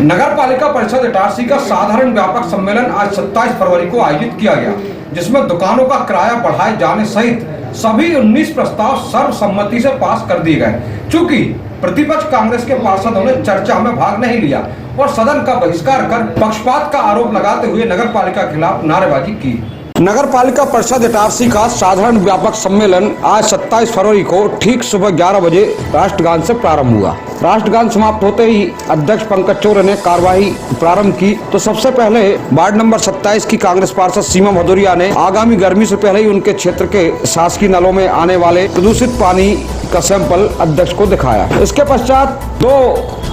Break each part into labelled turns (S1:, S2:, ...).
S1: नगर पालिका परिषद इटारसी का साधारण व्यापक सम्मेलन आज 27 फरवरी को आयोजित किया गया, जिसमें दुकानों का किराया बढ़ाए जाने सहित सभी 19 प्रस्ताव सर्वसम्मति से पास कर दिए गए। चूंकि प्रतिपक्ष कांग्रेस के पार्षदों ने चर्चा में भाग नहीं लिया और सदन का बहिष्कार कर पक्षपात का आरोप लगाते हुए नगर पालिका के खिलाफ नारेबाजी की। नगर पालिका परिषद इटारसी का साधारण व्यापक सम्मेलन आज 27 फरवरी को ठीक सुबह 11 बजे राष्ट्रगान से प्रारंभ हुआ। राष्ट्रगान समाप्त होते ही अध्यक्ष पंकज चौरे ने कार्यवाही प्रारंभ की तो सबसे पहले वार्ड नंबर 27 की कांग्रेस पार्षद सीमा भदौरिया ने आगामी गर्मी से पहले ही उनके क्षेत्र के शासकीय नलों में आने वाले प्रदूषित पानी का सैंपल अध्यक्ष को दिखाया। इसके पश्चात दो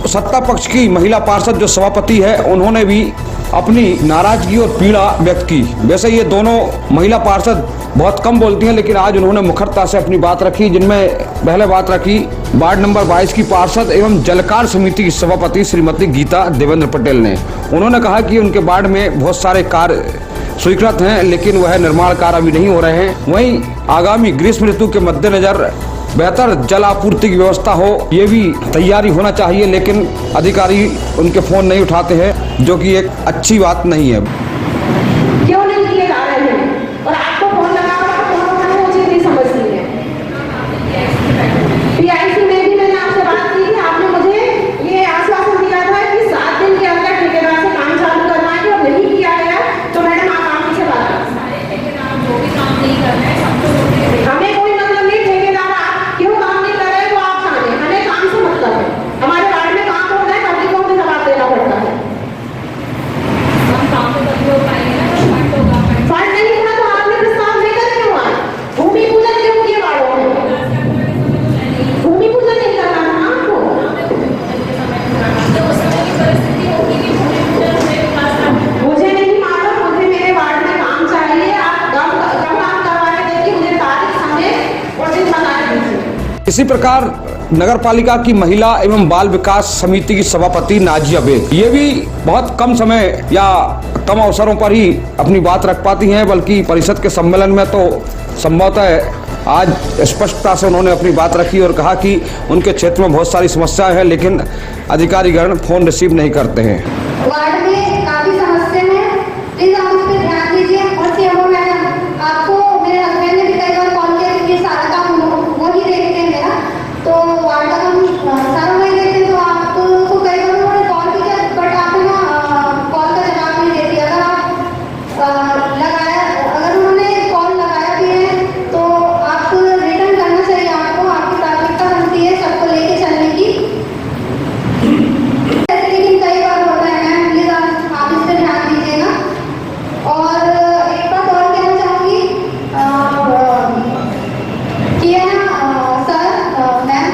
S1: सत्ता पक्ष की महिला पार्षद जो सभापति है, उन्होंने भी अपनी नाराजगी और पीड़ा व्यक्त की। वैसे ये दोनों महिला पार्षद बहुत कम बोलती हैं, लेकिन आज उन्होंने मुखरता से अपनी बात रखी, जिनमें पहले बात रखी वार्ड नंबर 22 की पार्षद एवं जलकार समिति की सभापति श्रीमती गीता देवेंद्र पटेल ने। उन्होंने कहा कि उनके वार्ड में बहुत सारे कार्य स्वीकृत हैं, लेकिन वह निर्माण कार्य अभी नहीं हो रहे हैं। वहीं आगामी ग्रीष्म ऋतु के मद्देनजर बेहतर जल आपूर्ति की व्यवस्था हो, ये भी तैयारी होना चाहिए, लेकिन अधिकारी उनके फोन नहीं उठाते हैं, जो कि एक अच्छी बात नहीं है।
S2: क्यों नहीं किए जा रहे हैं और आपको फोन लगा कर फोन उठाने को चीज नहीं समझती है। पीआईसी में भी मैंने आपसे बात की थी, आपने मुझे ये आश्वासन दिया था कि 7 दिन के अंदर ठेकेदार से काम चालू करना है, और नहीं किया गया तो मैडम आप आपसे बात जो भी काम नहीं कर रहे हैं हमें कोई मतलब नहीं। ठेकेदार आप क्यों काम नहीं कर रहे वो आप जाने, हमें काम से मतलब है। हमारे वार्ड में काम हो रहा है, पब्लिकों को जवाब देना पड़ता है। फंड नहीं था तो आपने प्रस्ताव लेकर क्यों आए? भूमि पूजन क्यों किए वालों ने? भूमि पूजन नहीं करना था आपको। मुझे नहीं मालूम, मुझे मेरे वार्ड में काम चाहिए। आप कब काम करवाए देखिए, मुझे तारीख समय और दिन बता दीजिए।
S1: इसी प्रकार नगर पालिका की महिला एवं बाल विकास समिति की सभापति नाजिया बेग, ये भी बहुत कम समय या कम अवसरों पर ही अपनी बात रख पाती हैं, बल्कि परिषद के सम्मेलन में तो संभवतः आज स्पष्टता से उन्होंने अपनी बात रखी और कहा कि उनके क्षेत्र में बहुत सारी समस्याएं हैं, लेकिन अधिकारीगण फोन रिसीव नहीं करते हैं।
S2: वार्ड में काफी समस्या है, प्लीज आप उस पर ध्यान दीजिए। और सीएमओ मैडम, आपको मेरे हस्बैंड ने भी कई बार कॉल किया कि ये सारा काम वो ही देखते हैं मेरा, तो वार्ड का काम सारा वही देखते हैं, तो आपको कई बार उन्होंने कॉल किया, बट आपने ना कॉल का जवाब नहीं दे दिया। अगर उन्होंने कॉल लगाया भी है तो आप रिटर्न करना चाहिए। आपको आपकी प्राथमिकता बनती है सबको लेके चलने की, लेकिन कई बार होता है मैम, प्लीज आप इस पर ध्यान दीजिएगा। और एक बात और कहना चाहूँगी कि है ना सर मैम,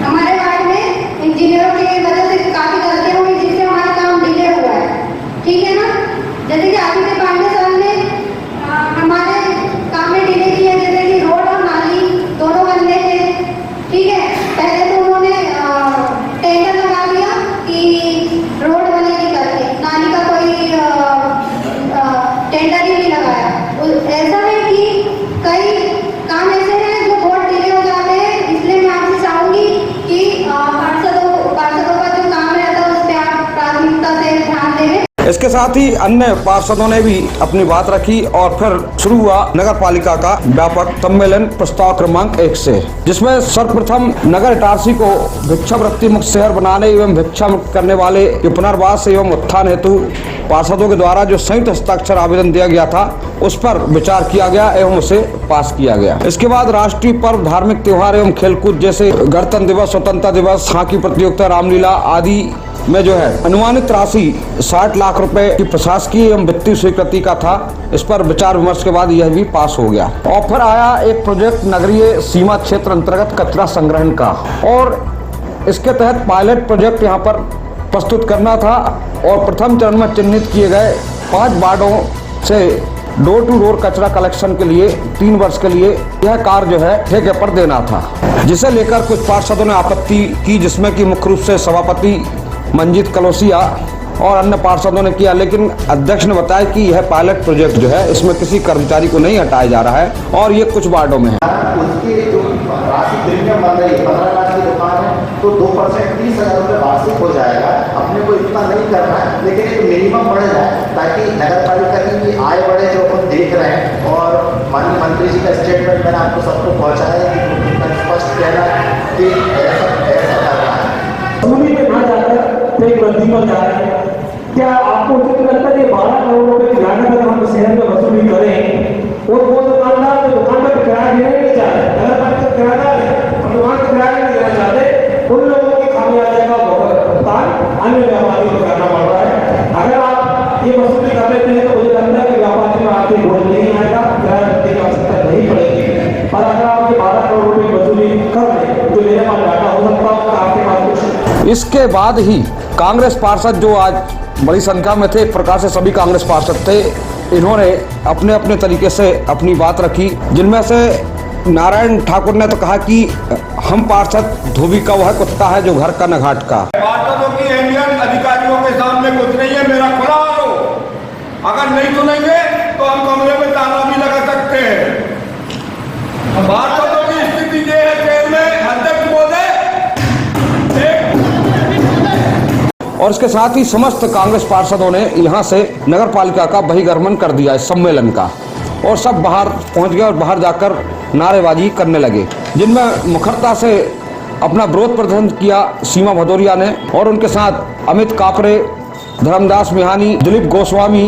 S2: हमारे वार्ड में इंजीनियरों की वजह से काफ़ी गलतियाँ हुई, जिससे हमारा काम डिले हुआ है, ठीक है ना। जैसे कि आदित्य पांडे सर ने हमारे काम में डिले किया, जैसे कि रोड और नाली दोनों बनने थे, ठीक है। पहले तो उन्होंने टेंडर लगा दिया कि रोड बनेगी करके, नाली का कोई टेंडर ही नहीं लगाया। ऐसा है कि कई काम ऐसे हैं जो बहुत डिले हो जाते हैं, इसलिए मैं आपसे चाहूँगी कि पार्षदों का जो काम रहता है उस पर आप प्राथमिकता से ध्यान दें।
S1: इसके साथ ही अन्य पार्षदों ने भी अपनी बात रखी और फिर शुरू हुआ नगर पालिका का व्यापक सम्मेलन प्रस्ताव क्रमांक 1 से, जिसमें सर्वप्रथम नगर इटारसी को भिक्षावृत्ति मुक्त शहर बनाने एवं भिक्षा मुक्त करने वाले के पुनर्वास एवं उत्थान हेतु पार्षदों के द्वारा जो संयुक्त हस्ताक्षर आवेदन दिया गया था, उस पर विचार किया गया एवं उसे पास किया गया। इसके बाद राष्ट्रीय पर्व, धार्मिक त्योहार एवं खेलकूद जैसे गणतंत्र दिवस, स्वतंत्रता दिवस, हॉकी प्रतियोगिता, रामलीला आदि में जो है अनुमानित राशि 60 लाख रुपए की प्रशासकीय एवं वित्तीय स्वीकृति का था। इस पर विचार विमर्श के बाद यह भी पास हो गया। और फिर आया एक प्रोजेक्ट नगरीय सीमा क्षेत्र अंतर्गत कचरा संग्रहण का, और इसके तहत पायलट प्रोजेक्ट यहाँ पर प्रस्तुत करना था। और प्रथम चरण में चिन्हित किए गए 5 वार्डों से डोर टू डोर कचरा कलेक्शन के लिए 3 वर्ष के लिए यह कार्य जो है ठेके पर देना था, जिसे लेकर कुछ पार्षदों ने आपत्ति की, जिसमें कि मुख्य रूप से सभापति मंजीत कलोसिया और अन्य पार्षदों ने किया। लेकिन अध्यक्ष ने बताया कि यह पायलट प्रोजेक्ट जो है, इसमें किसी कर्मचारी को नहीं हटाया जा रहा है और ये कुछ वार्डों में है।
S3: उसकी जो राशि प्रीमियम बन रही है 15 लाख की दुकान है, तो 2% 30,000 रुपये वार्षिक हो जाएगा। अपने को इतना नहीं करना है, लेकिन एक मिनिमम बढ़ जाए ताकि नगर पालिका की भी आय बढ़े, जो अपन देख रहे हैं। और माननीय मंत्री जी का स्टेटमेंट मैंने आपको सबको पहुँचाया है कि कितना स्पष्ट कहना है कि ऐसा कर रहा है।
S4: भूमि में ना जाकर एक वृद्धि पर जा रहे हैं। क्या आपको उचित लगता है 12 करोड़ रुपए की लागत अगर हम शहर में वसूली करें और वो दुकानदार जो दुकान पर किराया देने नहीं चाह रहे, नगर पालिका किराएदार है और दुकान का किराया नहीं देना चाहते, उन लोगों की खामियाजा का भुगतान अन्य व्यापारियों को करना पड़ रहा है। अगर आप ये वसूली कर लेते हैं तो मुझे लगता है कि व्यापारी में आर्थिक बोझ नहीं आएगा, किराया देने की आवश्यकता नहीं पड़ेगी। और अगर आप ये 12 करोड़ रुपए की वसूली कर लें तो मेरे पास डाटा हो सकता है आपके पास।
S1: इसके बाद ही कांग्रेस पार्षद जो आज बड़ी संख्या में थे, एक प्रकार से सभी कांग्रेस पार्षद थे, इन्होंने अपने अपने तरीके से अपनी बात रखी, जिनमें से नारायण ठाकुर ने तो कहा कि हम पार्षद धोबी का वह कुत्ता है जो घर का न घाट का।
S5: पार्षदों की अहमियत अधिकारियों के सामने कुछ नहीं है, मेरा खुला आरोप। अगर नहीं सुनेंगे तो हम कमरे में ताला भी लगा सकते हैं। पार्षदों की स्थिति ये है, जेल में अध्यक्ष बोले
S1: और इसके साथ ही समस्त कांग्रेस पार्षदों ने यहां से नगर पालिका का बहिर्गमन कर दिया इस सम्मेलन का, और सब बाहर पहुंच गए और बाहर जाकर नारेबाजी करने लगे, जिनमें मुखरता से अपना विरोध प्रदर्शन किया सीमा भदौरिया ने, और उनके साथ अमित कापरे, धर्मदास मिहानी, दिलीप गोस्वामी,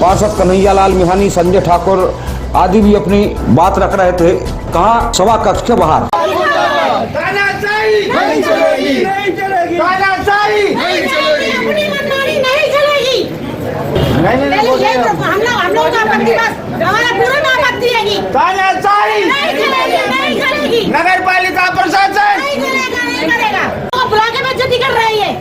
S1: पार्षद कन्हैयालाल मिहानी, संजय ठाकुर आदि भी अपनी बात रख रहे थे। कहा सभा कक्ष के बाहर
S6: हम लोग का आपत्ति बस हमारा पूरा आपत्ति है
S5: नगर पालिका प्रशासन
S6: नहीं करेगा। तो बुला के बेइज्जती कर रहे हैं,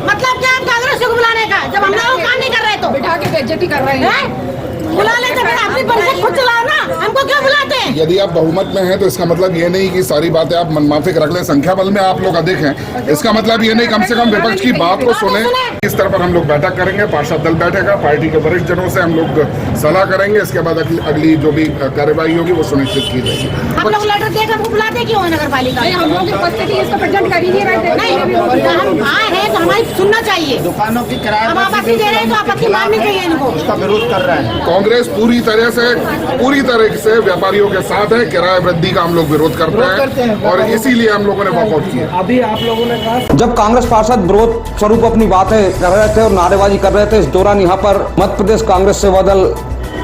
S6: मतलब क्या आप कांग्रेस को बुलाने का, जब हम लोग काम नहीं कर रहे तो बिठा के बेइज्जती कर रहे हैं। बुला लेते फिर अपनी परिषद खुद चलाओ ना, हमको क्यों बुलाते हैं?
S7: यदि आप बहुमत में हैं तो इसका मतलब ये नहीं कि सारी बातें आप मनमाफिक रख लें। संख्या बल में आप लोग अधिक हैं, इसका मतलब ये नहीं, कम से कम विपक्ष की बात को सुने। इस तरह पर हम लोग बैठक करेंगे, पार्षद दल बैठेगा, पार्टी के वरिष्ठ जनों से हम लोग सलाह करेंगे, इसके बाद अगली जो भी कार्यवाही होगी वो सुनिश्चित की जाएगी।
S6: हम लोग लेटर देकर हमको बुलाते क्यों है नगर पालिका? हम लोग की उपस्थिति इसको प्रेजेंट कर ही नहीं रहे थे। नहीं, हम आए हैं तो हमारी सुनना चाहिए।
S3: दुकानों की किराया
S6: हम आपत्ति दे रहे हैं तो आपत्ति माननी चाहिए इनको।
S3: उसका विरोध कर रहे हैं।
S7: कांग्रेस पूरी तरह से व्यापारियों के साथ है। किराया वृद्धि का हम लोग विरोध करते हैं और इसीलिए हम लोगों ने वॉकआउट किया।
S4: अभी आप लोगों ने कहा
S1: जब कांग्रेस पार्षद विरोध स्वरूप अपनी बातें कर रहे थे और नारेबाजी कर रहे थे, इस दौरान यहाँ पर मध्य प्रदेश कांग्रेस से बदल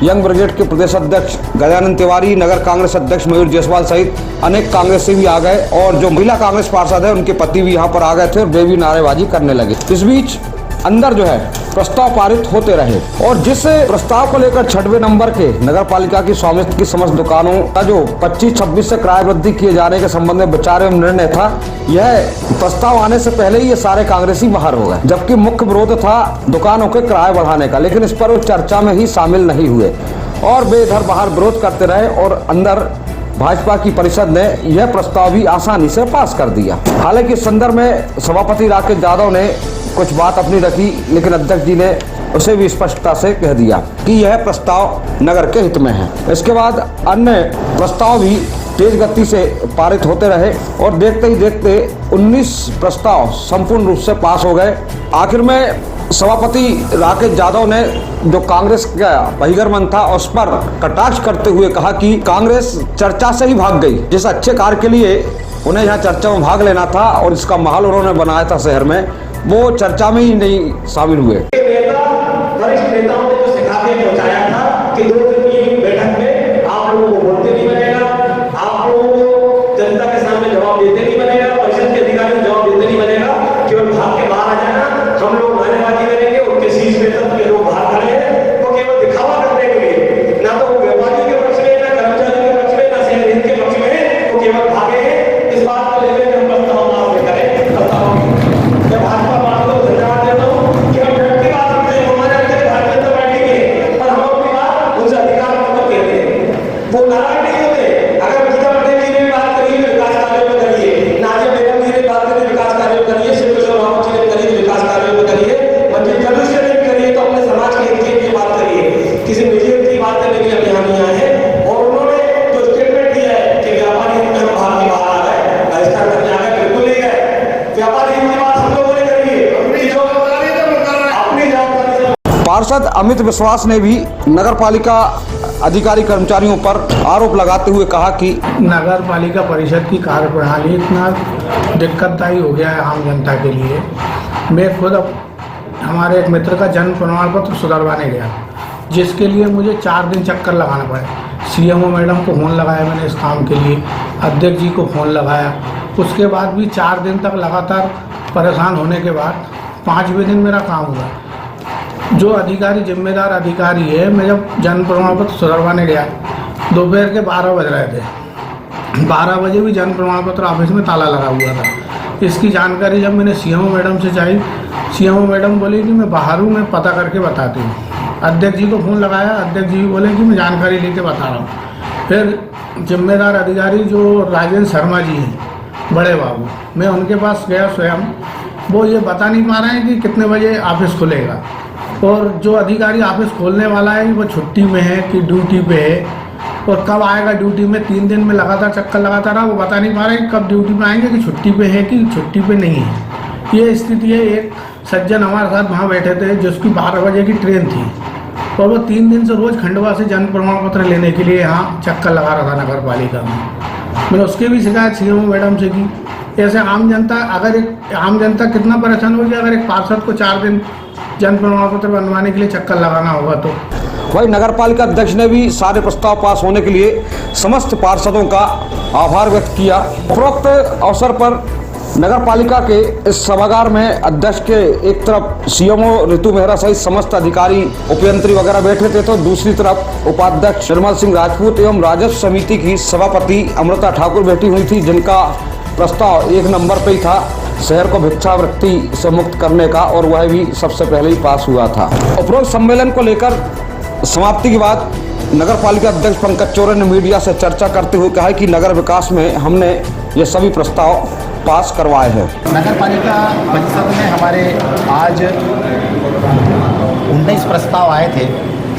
S1: यंग ब्रिगेड के प्रदेश अध्यक्ष गजानंद तिवारी, नगर कांग्रेस अध्यक्ष मयूर जायसवाल सहित अनेक कांग्रेसी भी आ गए, और जो महिला कांग्रेस पार्षद है उनके पति भी यहाँ पर आ गए थे और वे भी नारेबाजी करने लगे। इस बीच अंदर जो है प्रस्ताव पारित होते रहे, और जिस प्रस्ताव को लेकर 6वें नंबर के नगर पालिका की स्वामित्व की समस्त दुकानों का जो 25-26 से किराया वृद्धि किए जाने के संबंध में विचार एवं निर्णय था, यह प्रस्ताव आने से पहले ही ये सारे कांग्रेसी बाहर हो गए, जबकि मुख्य विरोध था दुकानों के किराए बढ़ाने का, लेकिन इस पर वो चर्चा में ही शामिल नहीं हुए और वे इधर बाहर विरोध करते रहे, और अंदर भाजपा की परिषद ने यह प्रस्ताव भी आसानी से पास कर दिया। हालांकि इस संदर्भ में सभापति राकेश यादव ने कुछ बात अपनी रखी, लेकिन अध्यक्ष जी ने उसे भी स्पष्टता से कह दिया कि यह प्रस्ताव नगर के हित में है। इसके बाद अन्य प्रस्ताव भी तेज गति से पारित होते रहे, और देखते ही देखते 19 प्रस्ताव संपूर्ण रूप से पास हो गए। आखिर में सभापति राकेश यादव ने जो कांग्रेस का बहिर्गमन था उस पर कटाक्ष करते हुए कहा कि कांग्रेस चर्चा से ही भाग गई। जिस अच्छे कार्य के लिए उन्हें यहाँ चर्चा में भाग लेना था और इसका माहौल उन्होंने बनाया था शहर में, वो चर्चा में ही नहीं शामिल हुए।
S4: वरिष्ठ नेताओं ने जो सिखा के पहुंचाया था कि 2 दिन की बैठक में आप लोगों को बोलते नहीं बनेगा, आप लोगों को जनता के सामने जवाब देते नहीं बनेगा, परिषद के अधिकारियों को जवाब देते नहीं बनेगा, केवल भाग के बाहर आ जाना, हम लोग नारेबाजी करेंगे, उनके शीश में तब के लोग बाहर खड़े हैं तो केवल दिखावा करने के लिए, ना तो वो व्यापारी के पक्ष में, ना कर्मचारी के पक्ष में, ना शहर हित के पक्ष में, वो केवल भागे हैं। इस बात को लेकर हम प्रस्ताव माफ करें। मैं भाजपा पार्टी को धन्यवाद देता हूँ कि हम व्यक्ति बात करते हैं, हमारे अंदर भारतीय जनता पार्टी के, और हम अपनी बात उनसे
S1: पार्षद अमित विश्वास ने भी नगर पालिका अधिकारी कर्मचारियों पर आरोप लगाते हुए कहा कि
S8: नगर पालिका परिषद की कार्यप्रणाली इतना दिक्कतदायी हो गया है आम जनता के लिए। मैं खुद अब हमारे एक मित्र का जन्म प्रमाण पत्र सुधरवाने गया, जिसके लिए मुझे 4 दिन चक्कर लगाना पड़ा। सीएमओ मैडम को फ़ोन लगाया मैंने इस काम के लिए, अध्यक्ष जी को फ़ोन लगाया, उसके बाद भी 4 दिन तक लगातार परेशान होने के बाद 5वें दिन मेरा काम हुआ। जो अधिकारी जिम्मेदार अधिकारी है, मैं जब जन्म प्रमाण पत्र सुधरवाने गया दोपहर के 12 बज रहे थे, 12 बजे भी जन्म प्रमाण पत्र ऑफिस में ताला लगा हुआ था। इसकी जानकारी जब मैंने सीएमओ मैडम से चाहिए, सीएमओ मैडम बोली कि मैं बाहर हूँ, मैं पता करके बताती हूँ। अध्यक्ष जी को फ़ोन लगाया, अध्यक्ष जी बोले कि मैं जानकारी लेके बता रहा हूँ। फिर जिम्मेदार अधिकारी जो राजेंद्र शर्मा जी हैं, बड़े बाबू, मैं उनके पास गया स्वयं। वो ये बता नहीं पा रहे हैं कि कितने बजे ऑफिस खुलेगा, और जो अधिकारी ऑफिस खोलने वाला है वो छुट्टी में है कि ड्यूटी पे है, और कब आएगा ड्यूटी में। 3 दिन में लगातार चक्कर लगाता रहा, वो बता नहीं पा रहे कि कब ड्यूटी पे आएंगे, कि छुट्टी पे है कि छुट्टी पे नहीं है। ये स्थिति है। एक सज्जन हमारे साथ वहाँ बैठे थे जिसकी 12 बजे की ट्रेन थी, और वो 3 दिन से रोज़ खंडवा से जन्म प्रमाण पत्र लेने के लिए यहाँ चक्कर लगा रहा था नगर पालिका में। मैंने उसकी भी शिकायत सीएमओ मैडम से की। ऐसे आम जनता, अगर एक आम जनता कितना परेशान होगी अगर एक पार्षद को 4 दिन जन्म प्रमाण पत्र बनवाने के लिए चक्कर लगाना होगा तो।
S1: वहीं नगर पालिका अध्यक्ष ने भी सारे प्रस्ताव पास होने के लिए समस्त पार्षदों का आभार व्यक्त किया। उपरोक्त अवसर पर नगर पालिका के इस सभागार में अध्यक्ष के एक तरफ सीएमओ ऋतु मेहरा सहित समस्त अधिकारी, उपयंत्री वगैरह बैठे थे, तो दूसरी तरफ उपाध्यक्ष निर्मल सिंह राजपूत एवं राजस्व समिति की सभापति अमृता ठाकुर बैठी हुई थी, जिनका प्रस्ताव 1 नंबर पे ही था, शहर को भिक्षावृत्ति से मुक्त करने का, और वह भी सबसे पहले ही पास हुआ था। उपरोक्त सम्मेलन को लेकर समाप्ति के बाद नगर पालिका अध्यक्ष पंकज चौरे ने मीडिया से चर्चा करते हुए कहा कि नगर विकास में हमने ये सभी प्रस्ताव पास करवाए हैं।
S3: नगर पालिका परिषद में हमारे आज 19 प्रस्ताव आए थे।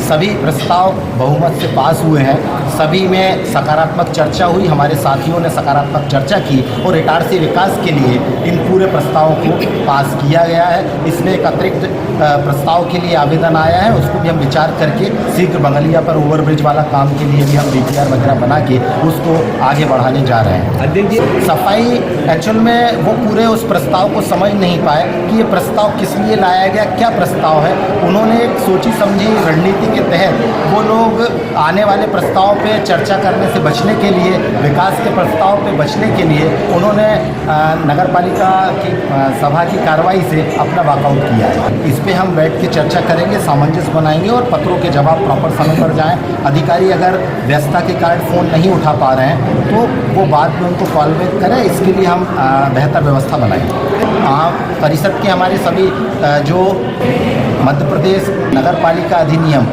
S3: सभी प्रस्ताव बहुमत से पास हुए हैं। सभी में सकारात्मक चर्चा हुई, हमारे साथियों ने सकारात्मक चर्चा की और इटारसी विकास के लिए इन पूरे प्रस्तावों को पास किया गया है। इसमें एक अतिरिक्त प्रस्ताव के लिए आवेदन आया है, उसको भी हम विचार करके शीघ्र बंगलिया पर ओवरब्रिज वाला काम के लिए भी हम DPR वगैरह बना के उसको आगे बढ़ाने जा रहे हैं। सफाई एक्चुअल में वो पूरे उस प्रस्ताव को समझ नहीं पाए कि ये प्रस्ताव किस लिए लाया गया, क्या प्रस्ताव है। उन्होंने एक सोची समझी रणनीति के तहत वो लोग आने वाले प्रस्ताव पे चर्चा करने से बचने के लिए, विकास के प्रस्ताव पे बचने के लिए उन्होंने नगर पालिका की सभा की कार्रवाई से अपना वॉकआउट किया है। इस पे हम बैठ के चर्चा करेंगे, सामंजस्य बनाएंगे और पत्रों के जवाब प्रॉपर समय पर जाएं। अधिकारी अगर व्यस्तता के कारण फ़ोन नहीं उठा पा रहे हैं तो वो बाद में उनको कॉल बैक करें, इसके लिए हम बेहतर व्यवस्था बनाएंगे। परिषद के हमारे सभी जो मध्य प्रदेश नगर पालिका अधिनियम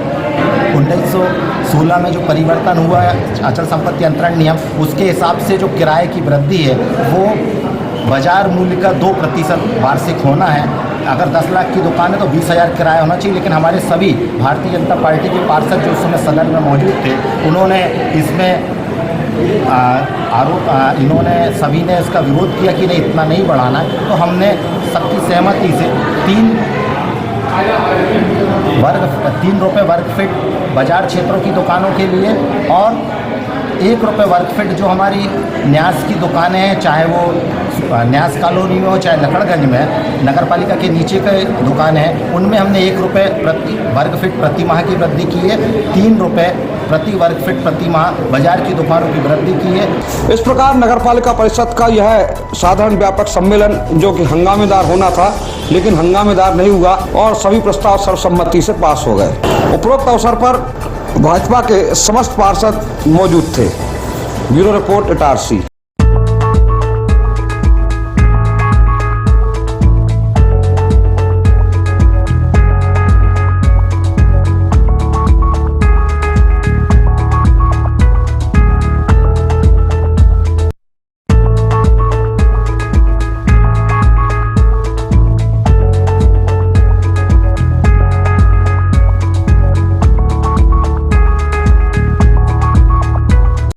S3: 1916 में जो परिवर्तन हुआ है, अचल संपत्ति अंतरण नियम, उसके हिसाब से जो किराए की वृद्धि है वो बाजार मूल्य का 2% वार्षिक होना है। अगर 10 लाख की दुकान है तो 20,000 किराया होना चाहिए। लेकिन हमारे सभी भारतीय जनता पार्टी के पार्षद जो उस समय सदन में मौजूद थे, उन्होंने इसमें इन्होंने सभी ने इसका विरोध किया कि नहीं, इतना नहीं बढ़ाना है। तो हमने सबकी सहमति से 3 रुपये वर्ग फीट बाजार क्षेत्रों की दुकानों के लिए और 1 रुपये वर्ग फीट जो हमारी न्यास की दुकानें हैं, चाहे वो न्यास कॉलोनी में हो चाहे लकड़गंज में, नगर पालिका के नीचे के दुकानें हैं, उनमें हमने 1 रुपये प्रति वर्ग फीट प्रति माह की वृद्धि की है। 3 रुपये प्रति वर्ग फीट प्रति माह बाजार की दुकानों की वृद्धि की है।
S1: इस प्रकार नगर पालिका परिषद का यह साधारण व्यापक सम्मेलन जो कि हंगामेदार होना था, लेकिन हंगामेदार नहीं हुआ और सभी प्रस्ताव सर्वसम्मति से पास हो गए। उपरोक्त अवसर पर भाजपा के समस्त पार्षद मौजूद थे। Bureau report Itarsi.